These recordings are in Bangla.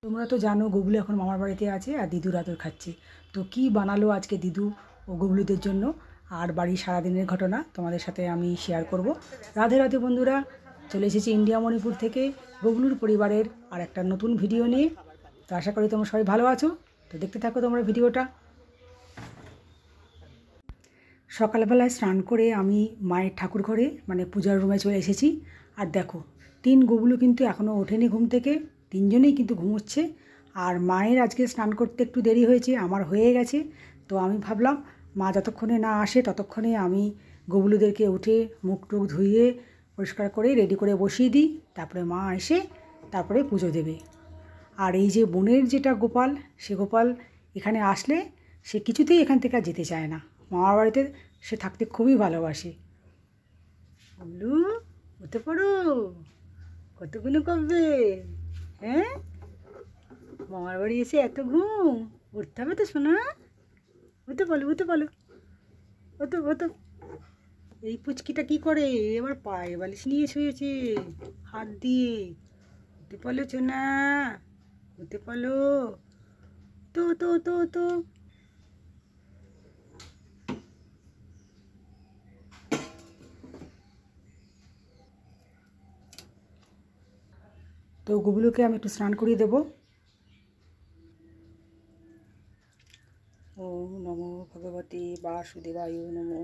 তোমরা তো জানো গুগলু এখন মামার বাড়িতে আছে আর দিদুর আদর খাচ্ছে। তো কি বানালো আজকে দিদু ও গুগলুদের জন্য আর বাড়ির সারাদিনের ঘটনা তোমাদের সাথে আমি শেয়ার করব। রাধে রাধে বন্ধুরা, চলে এসেছি ইন্ডিয়া মণিপুর থেকে গুগলুর পরিবারের আর একটা নতুন ভিডিও নিয়ে। তো আশা করি তোমরা সবাই ভালো আছো। তো দেখতে থাকো তোমরা ভিডিওটা। সকালবেলায় স্নান করে আমি মায়ের ঠাকুর ঘরে মানে পূজার রুমে চলে এসেছি। আর দেখো গুগলু কিন্তু এখনও ওঠেনি ঘুম থেকে, তিনজনেই কিন্তু ঘুমোচ্ছে। আর মায়ের আজকে স্নান করতে একটু দেরি হয়েছে, আমার হয়ে গেছে। তো আমি ভাবলাম মা যতক্ষণে না আসে ততক্ষণে আমি গুগলুদেরকে উঠে মুখ টুক ধুইয়ে পরিষ্কার করে রেডি করে বসিয়ে দিই, তারপরে মা এসে তারপরে পুজো দেবে। আর এই যে বোনের যেটা গোপাল, সে গোপাল এখানে আসলে সে কিছুতেই এখান থেকে আর যেতে চায় না। মামার বাড়িতে সে থাকতে খুবই ভালোবাসে। গুগলু উঠে পড়ো, কতগুলো করবে? হ্যাঁ, মামার বাড়ি এসে এত ঘুম, উঠতে হবে তো শোনা। উঠে বলো, উঠে বলো, ওতো ওতো। এই পুচকিটা কি করে? এবার পায়ে বালিশ নিয়ে শুয়েছে হাত দিয়ে। উঠে পড়লো শোনা, উঠে পড়লো। তো তো তো তো তো গুগলুকে আমি একটু স্নান করিয়ে দেবো। ওম নমো ভগবতে বাসুদেবায় নমো।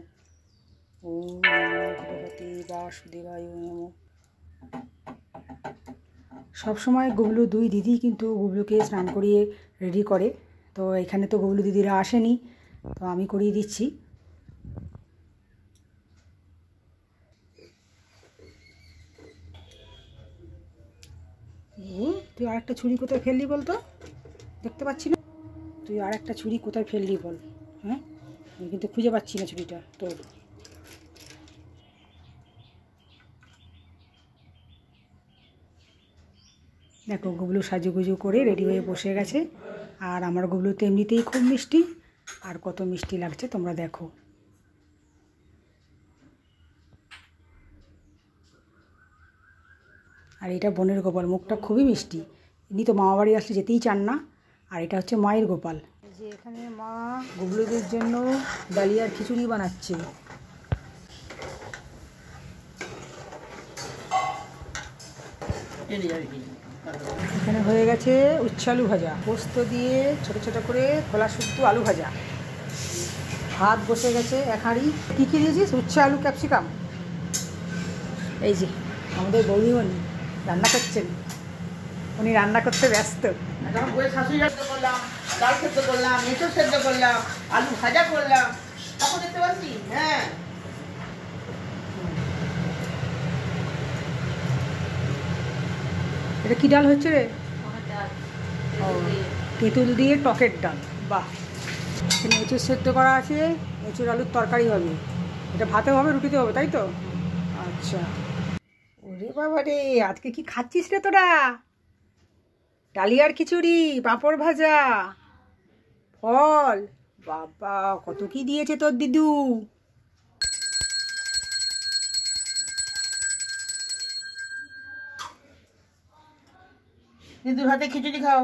ওম নমো ভগবতে বাসুদেবায় নমো। সবসময় গুগলু দুই দিদি কিন্তু গুগলুকে স্নান করিয়ে রেডি করে। তো এখানে তো গুগলু দিদিরা আসেনি, তো আমি করিয়ে দিচ্ছি। তুই আর একটা ছুরি কোথায় ফেললি বলতো? দেখতে পাচ্ছি না। তুই আর একটা ছুরি কোথায় ফেললি বল? হ্যাঁ, আমি কিন্তু খুঁজে পাচ্ছি না ছুরিটা তোর। দেখো গুগলু সাজুগুজু করে রেডি হয়ে বসে গেছে। আর আমার গুগলু তো এমনিতেই খুব মিষ্টি, আর কত মিষ্টি লাগছে তোমরা দেখো। আর এটা বোনের গোপাল, মুখটা খুবই মিষ্টি। ইনি তো মামা বাড়ি আসলে যেতেই চান না। আর এটা হচ্ছে মায়ের গোপাল। যে এখানে মা গুগলুদের জন্য ডালিয়ার খিচুড়ি বানাচ্ছে। এখানে হয়ে গেছে উচ্ছে আলু ভাজা, পোস্ত দিয়ে ছোট ছোট করে খোলা শুক্তো আলু ভাজা। ভাত বসে গেছে এক হাঁড়ি। কী কী দিয়েছিস? উচ্ছে আলু ক্যাপসিকাম। এই যে আমাদের বৌদিমণি রান্না করছেন, উনি রান্না করতে ব্যস্ত। করলাম, ডাল সেদ্ধ করলাম, এঁচড় সেদ্ধ করলাম, আলু ভাজা করলাম, তখন দেখতে পাচ্ছি। হ্যাঁ, এটা কি ডাল হচ্ছে রে? তেঁতুল দিয়ে টকের ডাল। বাহ। এখানে এঁচড় সেদ্ধ করা আছে, এঁচড় আলুর তরকারি হবে। এটা ভাতেও হবে, রুটিতে হবে, তাই তো? আচ্ছা। ওরে বাবা রে, আজকে কি খাচ্ছিস রে তোরা? ডালিয়ার খিচুড়ি, পাঁপড় ভাজা, ফল। বাবা কত কি দিয়েছে তোর দিদু। দিদুর হাতে খিচুড়ি খাও।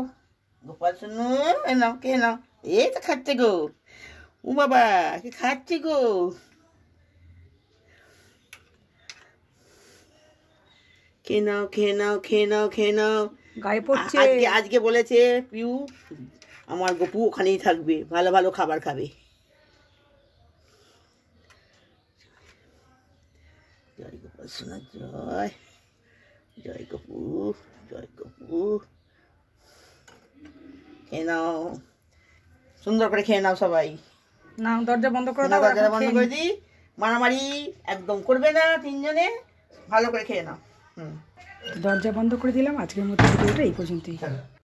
গোপাল শুনু, এ নাও, কে নাও? এই তো খাচ্ছে গো। ও বাবা, কে খাচ্ছে গো? খেয়ে নাও, খেয়ে নাও, খেয়ে নাও, খেয়ে নাও। গায়ে পড়ছে। আজকে বলেছে পিউ, আমার গপু ওখানেই থাকবে, ভালো ভালো খাবার খাবে। জয় গোপাল সোনা, জয় জয় গপু, জয় গপু। খেয়ে নাও, সুন্দর করে খেয়ে নাও সবাই। না, দরজা বন্ধ করে দাও। দরজা বন্ধ করে দিই। মারামারি একদম করবে না, তিনজনে ভালো করে খেয়ে নাও। দরজা বন্ধ করে দিলাম। আজকের মতো ভিডিওটা এই পর্যন্তই।